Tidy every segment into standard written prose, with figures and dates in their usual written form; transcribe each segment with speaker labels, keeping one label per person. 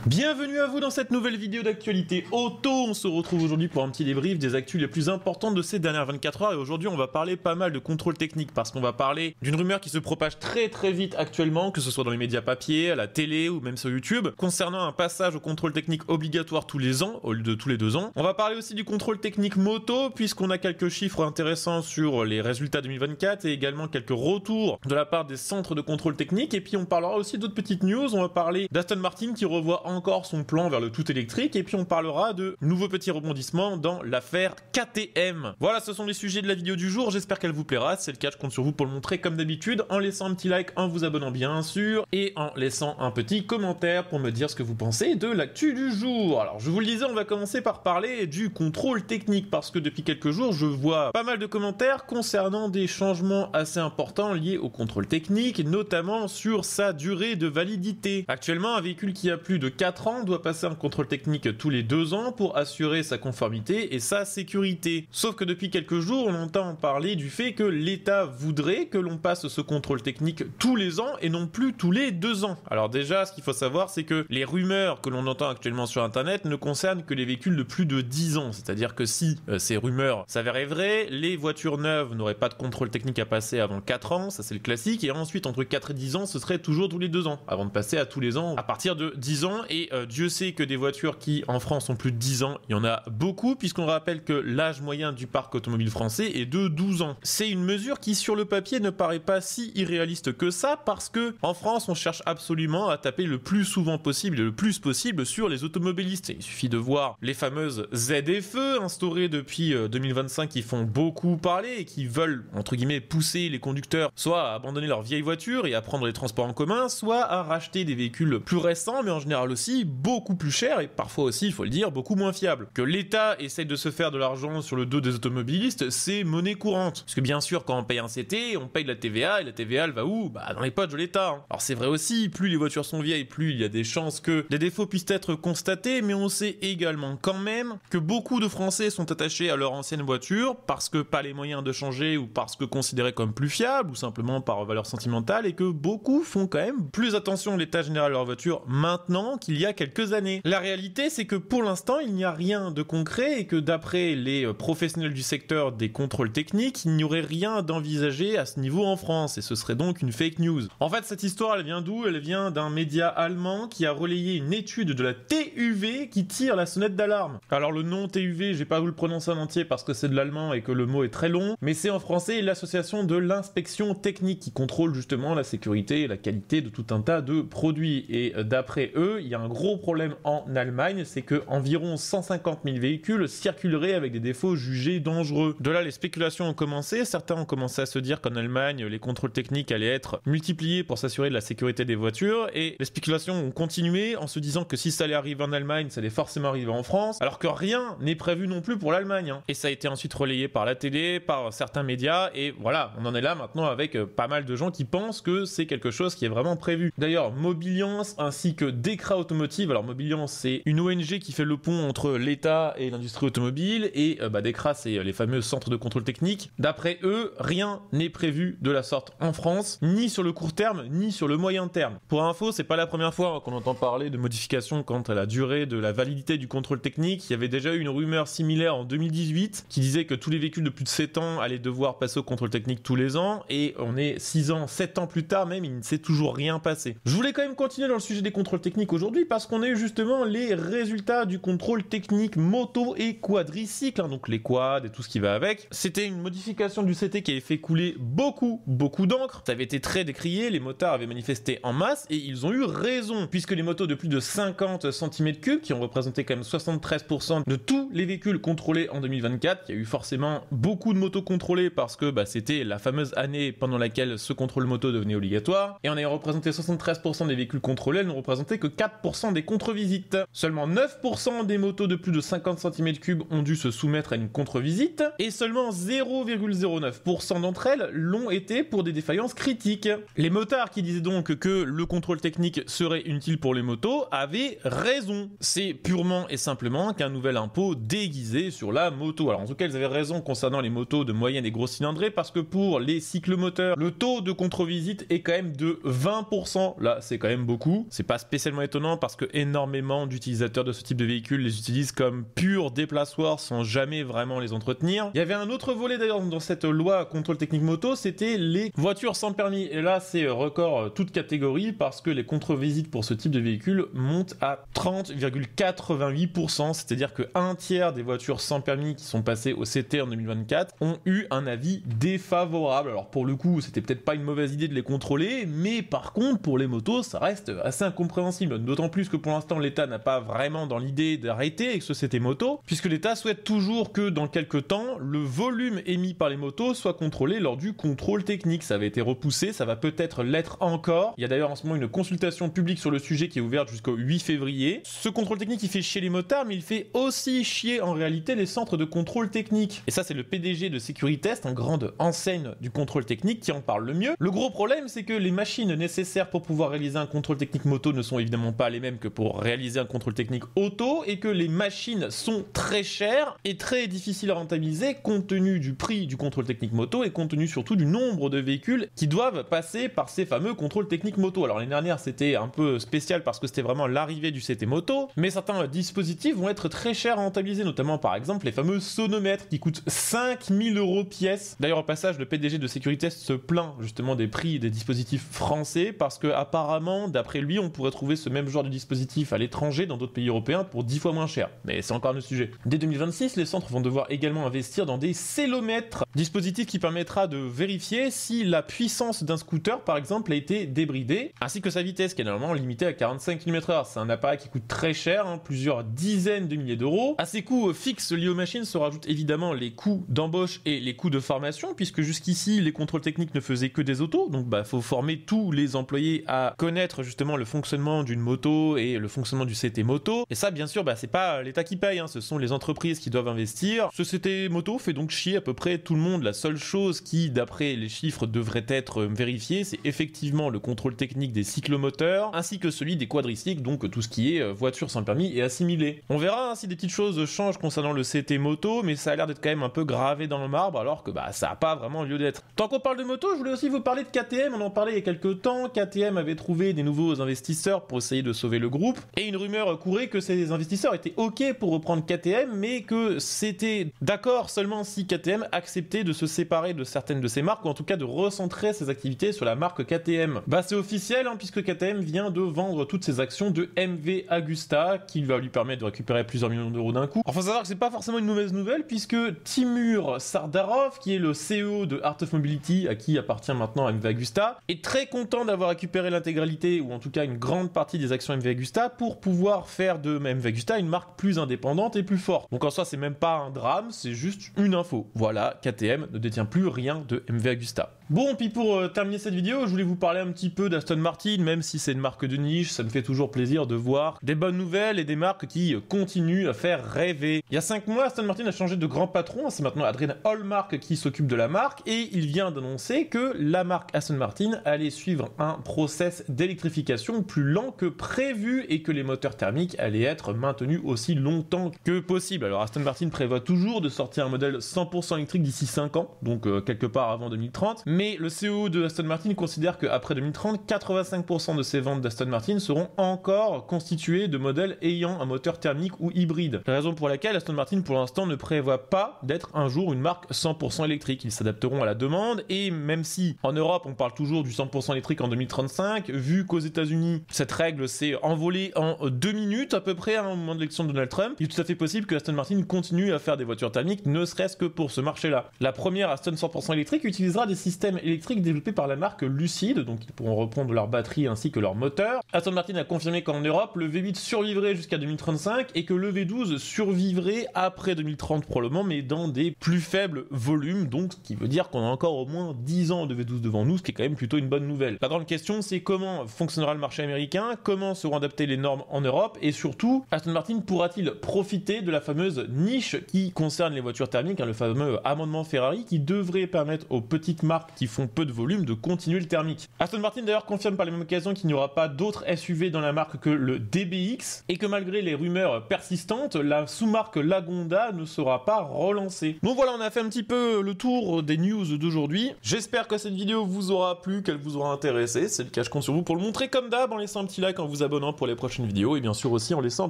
Speaker 1: Bienvenue à vous dans cette nouvelle vidéo d'actualité auto. On se retrouve aujourd'hui pour un petit débrief des actus les plus importantes de ces dernières 24 heures. Et aujourd'hui, on va parler pas mal de contrôle technique parce qu'on va parler d'une rumeur qui se propage très vite actuellement, que ce soit dans les médias papier, à la télé ou même sur YouTube, concernant un passage au contrôle technique obligatoire tous les ans au lieu de tous les 2 ans. On va parler aussi du contrôle technique moto puisqu'on a quelques chiffres intéressants sur les résultats 2024 et également quelques retours de la part des centres de contrôle technique. Et puis on parlera aussi d'autres petites news. On va parler d'Aston Martin qui revoit encore son plan vers le tout électrique et puis on parlera de nouveaux petits rebondissements dans l'affaire KTM. Voilà, ce sont les sujets de la vidéo du jour, j'espère qu'elle vous plaira. Si c'est le cas, je compte sur vous pour le montrer comme d'habitude en laissant un petit like, en vous abonnant bien sûr et en laissant un petit commentaire pour me dire ce que vous pensez de l'actu du jour. Alors je vous le disais, on va commencer par parler du contrôle technique parce que depuis quelques jours je vois pas mal de commentaires concernant des changements assez importants liés au contrôle technique, notamment sur sa durée de validité. Actuellement, un véhicule qui a plus de 4 ans doit passer un contrôle technique tous les 2 ans pour assurer sa conformité et sa sécurité. Sauf que depuis quelques jours, on entend parler du fait que l'État voudrait que l'on passe ce contrôle technique tous les ans et non plus tous les 2 ans. Alors déjà, ce qu'il faut savoir, c'est que les rumeurs que l'on entend actuellement sur Internet ne concernent que les véhicules de plus de 10 ans. C'est-à-dire que si ces rumeurs s'avéraient vraies, les voitures neuves n'auraient pas de contrôle technique à passer avant 4 ans, ça c'est le classique, et ensuite entre 4 et 10 ans, ce serait toujours tous les 2 ans, avant de passer à tous les ans à partir de 10 ans. Et Dieu sait que des voitures qui en France ont plus de 10 ans, il y en a beaucoup, puisqu'on rappelle que l'âge moyen du parc automobile français est de 12 ans. C'est une mesure qui sur le papier ne paraît pas si irréaliste que ça, parce que en France on cherche absolument à taper le plus souvent possible et le plus possible sur les automobilistes. Il suffit de voir les fameuses ZFE instaurées depuis 2025 qui font beaucoup parler et qui veulent entre guillemets pousser les conducteurs soit à abandonner leur vieille voiture et à prendre les transports en commun, soit à racheter des véhicules plus récents mais en général aussi beaucoup plus cher et parfois aussi, il faut le dire, beaucoup moins fiable. Que l'État essaye de se faire de l'argent sur le dos des automobilistes, c'est monnaie courante. Parce que bien sûr, quand on paye un CT, on paye de la TVA et la TVA, elle va où? Bah dans les poches de l'État. Hein. Alors c'est vrai aussi, plus les voitures sont vieilles, plus il y a des chances que des défauts puissent être constatés, mais on sait également quand même que beaucoup de Français sont attachés à leur ancienne voiture parce que pas les moyens de changer ou parce que considérés comme plus fiables ou simplement par valeur sentimentale et que beaucoup font quand même plus attention à l'état général de leur voiture maintenant qu'il y a quelques années. La réalité, c'est que pour l'instant, il n'y a rien de concret et que d'après les professionnels du secteur des contrôles techniques, il n'y aurait rien d'envisagé à ce niveau en France et ce serait donc une fake news. En fait, cette histoire, elle vient d'où? Elle vient d'un média allemand qui a relayé une étude de la TÜV qui tire la sonnette d'alarme. Alors le nom TÜV, je vais pas vous le prononcer en entier parce que c'est de l'allemand et que le mot est très long, mais c'est en français l'association de l'inspection technique qui contrôle justement la sécurité et la qualité de tout un tas de produits. Et d'après eux, il y a un gros problème en Allemagne, c'est que environ 150 000 véhicules circuleraient avec des défauts jugés dangereux. De là, les spéculations ont commencé. Certains ont commencé à se dire qu'en Allemagne, les contrôles techniques allaient être multipliés pour s'assurer de la sécurité des voitures. Et les spéculations ont continué en se disant que si ça allait arriver en Allemagne, ça allait forcément arriver en France, alors que rien n'est prévu non plus pour l'Allemagne. Hein. Et ça a été ensuite relayé par la télé, par certains médias. Et voilà, on en est là maintenant avec pas mal de gens qui pensent que c'est quelque chose qui est vraiment prévu. D'ailleurs, Mobiliance ainsi que Decra Automotive, alors Mobiliance c'est une ONG qui fait le pont entre l'État et l'industrie automobile et Decra c'est les fameux centres de contrôle technique. D'après eux, rien n'est prévu de la sorte en France, ni sur le court terme, ni sur le moyen terme. Pour info, c'est pas la première fois qu'on entend parler de modifications quant à la durée de la validité du contrôle technique. Il y avait déjà eu une rumeur similaire en 2018 qui disait que tous les véhicules de plus de 7 ans allaient devoir passer au contrôle technique tous les ans et on est 6 ans, 7 ans plus tard même, il ne s'est toujours rien passé. Je voulais quand même continuer dans le sujet des contrôles techniques aujourd'hui parce qu'on a eu justement les résultats du contrôle technique moto et quadricycle, hein, donc les quads et tout ce qui va avec. C'était une modification du CT qui avait fait couler beaucoup d'encre. Ça avait été très décrié, les motards avaient manifesté en masse et ils ont eu raison, puisque les motos de plus de 50 cm3, qui ont représenté quand même 73% de tous les véhicules contrôlés en 2024, il y a eu forcément beaucoup de motos contrôlées parce que c'était la fameuse année pendant laquelle ce contrôle moto devenait obligatoire, et en ayant représenté 73% des véhicules contrôlés, elles n'ont représenté que 4% des contre-visites. Seulement 9% des motos de plus de 50 cm3 ont dû se soumettre à une contre-visite, et seulement 0,09% d'entre elles l'ont été pour des défaillances critiques. Les motards qui disaient donc que le contrôle technique serait inutile pour les motos avaient raison. C'est purement et simplement qu'un nouvel impôt déguisé sur la moto. Alors en tout cas, ils avaient raison concernant les motos de moyenne et grosse cylindrée, parce que pour les cyclomoteurs, le taux de contre-visite est quand même de 20%. Là, c'est quand même beaucoup. C'est pas spécialement étonnant simplement parce que énormément d'utilisateurs de ce type de véhicules les utilisent comme purs déplaçoirs sans jamais vraiment les entretenir. Il y avait un autre volet d'ailleurs dans cette loi contrôle technique moto, c'était les voitures sans permis. Et là, c'est record toute catégorie parce que les contre-visites pour ce type de véhicule montent à 30,88%, c'est-à-dire que un tiers des voitures sans permis qui sont passées au CT en 2024 ont eu un avis défavorable. Alors pour le coup, c'était peut-être pas une mauvaise idée de les contrôler, mais par contre, pour les motos, ça reste assez incompréhensible. D'autant plus que pour l'instant, l'État n'a pas vraiment dans l'idée d'arrêter avec ce CT moto, puisque l'État souhaite toujours que dans quelques temps, le volume émis par les motos soit contrôlé lors du contrôle technique. Ça avait été repoussé, ça va peut-être l'être encore. Il y a d'ailleurs en ce moment une consultation publique sur le sujet qui est ouverte jusqu'au 8 février. Ce contrôle technique, il fait chier les motards, mais il fait aussi chier en réalité les centres de contrôle technique. Et ça, c'est le PDG de Securitest, une grande enseigne du contrôle technique, qui en parle le mieux. Le gros problème, c'est que les machines nécessaires pour pouvoir réaliser un contrôle technique moto ne sont évidemment pas les mêmes que pour réaliser un contrôle technique auto, et que les machines sont très chères et très difficiles à rentabiliser compte tenu du prix du contrôle technique moto et compte tenu surtout du nombre de véhicules qui doivent passer par ces fameux contrôles techniques moto. Alors l'année dernière, c'était un peu spécial parce que c'était vraiment l'arrivée du CT moto, mais certains dispositifs vont être très chers à rentabiliser, notamment par exemple les fameux sonomètres qui coûtent 5000 € pièce. D'ailleurs au passage, le PDG de Securitest se plaint justement des prix des dispositifs français parce que apparemment, d'après lui, on pourrait trouver ce même genre de dispositif à l'étranger dans d'autres pays européens pour 10 fois moins cher. Mais c'est encore un autre sujet. Dès 2026, les centres vont devoir également investir dans des célomètres, dispositif qui permettra de vérifier si la puissance d'un scooter par exemple a été débridée, ainsi que sa vitesse qui est normalement limitée à 45 km/h. C'est un appareil qui coûte très cher, plusieurs dizaines de milliers d'euros. À ces coûts fixes liés aux machines se rajoutent évidemment les coûts d'embauche et les coûts de formation, puisque jusqu'ici les contrôles techniques ne faisaient que des autos, donc faut former tous les employés à connaître justement le fonctionnement d'une moto et le fonctionnement du CT moto. Et ça bien sûr c'est pas l'État qui paye, ce sont les entreprises qui doivent investir. Ce CT moto fait donc chier à peu près tout le monde. La seule chose qui, d'après les chiffres, devrait être vérifiée, c'est effectivement le contrôle technique des cyclomoteurs, ainsi que celui des quadricycles, donc tout ce qui est voiture sans permis et assimilé. On verra si des petites choses changent concernant le CT moto, mais ça a l'air d'être quand même un peu gravé dans le marbre, alors que ça n'a pas vraiment lieu d'être. Tant qu'on parle de moto, je voulais aussi vous parler de KTM, on en parlait il y a quelques temps. KTM avait trouvé des nouveaux investisseurs pour essayer de sauver le groupe, et une rumeur courait que ces investisseurs étaient ok pour reprendre KTM, mais que c'était d'accord seulement si KTM acceptait de se séparer de certaines de ses marques, ou en tout cas de recentrer ses activités sur la marque KTM. C'est officiel, puisque KTM vient de vendre toutes ses actions de MV Agusta, qui va lui permettre de récupérer plusieurs millions d'euros d'un coup. Alors faut savoir que c'est pas forcément une mauvaise nouvelle, puisque Timur Sardarov, qui est le CEO de Art of Mobility, à qui appartient maintenant MV Agusta, est très content d'avoir récupéré l'intégralité, ou en tout cas une grande partie des actions MV Agusta, pour pouvoir faire de MV Agusta une marque plus indépendante et plus forte. Donc en soi, c'est même pas un drame, c'est juste une info. Voilà, KTM ne détient plus rien de MV Agusta. Bon, puis pour terminer cette vidéo, je voulais vous parler un petit peu d'Aston Martin, même si c'est une marque de niche, ça me fait toujours plaisir de voir des bonnes nouvelles et des marques qui continuent à faire rêver. Il y a 5 mois, Aston Martin a changé de grand patron, c'est maintenant Adrian Hallmark qui s'occupe de la marque, et il vient d'annoncer que la marque Aston Martin allait suivre un process d'électrification plus lent que prévu et que les moteurs thermiques allaient être maintenus aussi longtemps que possible. Alors Aston Martin prévoit toujours de sortir un modèle 100% électrique d'ici 5 ans, donc quelque part avant 2030, mais le CEO de Aston Martin considère qu'après 2030, 85% de ses ventes d'Aston Martin seront encore constituées de modèles ayant un moteur thermique ou hybride. La raison pour laquelle Aston Martin pour l'instant ne prévoit pas d'être un jour une marque 100% électrique. Ils s'adapteront à la demande, et même si en Europe on parle toujours du 100% électrique en 2035, vu qu'aux États-Unis cette règle s'est envolée en 2 minutes à peu près au moment de l'élection de Donald Trump, il est tout à fait possible que Aston Martin continue à faire des voitures thermiques, ne serait-ce que pour ce marché-là. La première Aston 100% électrique utilisera des systèmes électriques développés par la marque Lucid, donc ils pourront reprendre leur batterie ainsi que leur moteur. Aston Martin a confirmé qu'en Europe, le V8 survivrait jusqu'à 2035 et que le V12 survivrait après 2030 probablement, mais dans des plus faibles volumes, donc ce qui veut dire qu'on a encore au moins 10 ans de V12 devant nous, ce qui est quand même plutôt une bonne nouvelle. La grande question, c'est comment fonctionnera le marché américain, comment seront adaptées les normes en Europe, et surtout, Aston Martin pourra-t-il profiter de la fameuse niche qui concerne les voitures thermiques, le fameux amendement Ferrari qui devrait permettre aux petites marques qui font peu de volume de continuer le thermique. Aston Martin d'ailleurs confirme par la même occasion qu'il n'y aura pas d'autres SUV dans la marque que le DBX et que malgré les rumeurs persistantes, la sous-marque Lagonda ne sera pas relancée. Donc voilà, on a fait un petit peu le tour des news d'aujourd'hui. J'espère que cette vidéo vous aura plu, qu'elle vous aura intéressé. C'est le cas, je compte sur vous pour le montrer comme d'hab en laissant un petit like, en vous abonnant pour les prochaines vidéos et bien sûr aussi en laissant un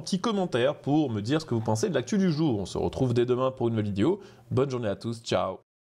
Speaker 1: petit commentaire pour me dire ce que vous pensez de l'actu du jour. On se retrouve dès demain pour une nouvelle vidéo. Bonne journée à tous, ciao!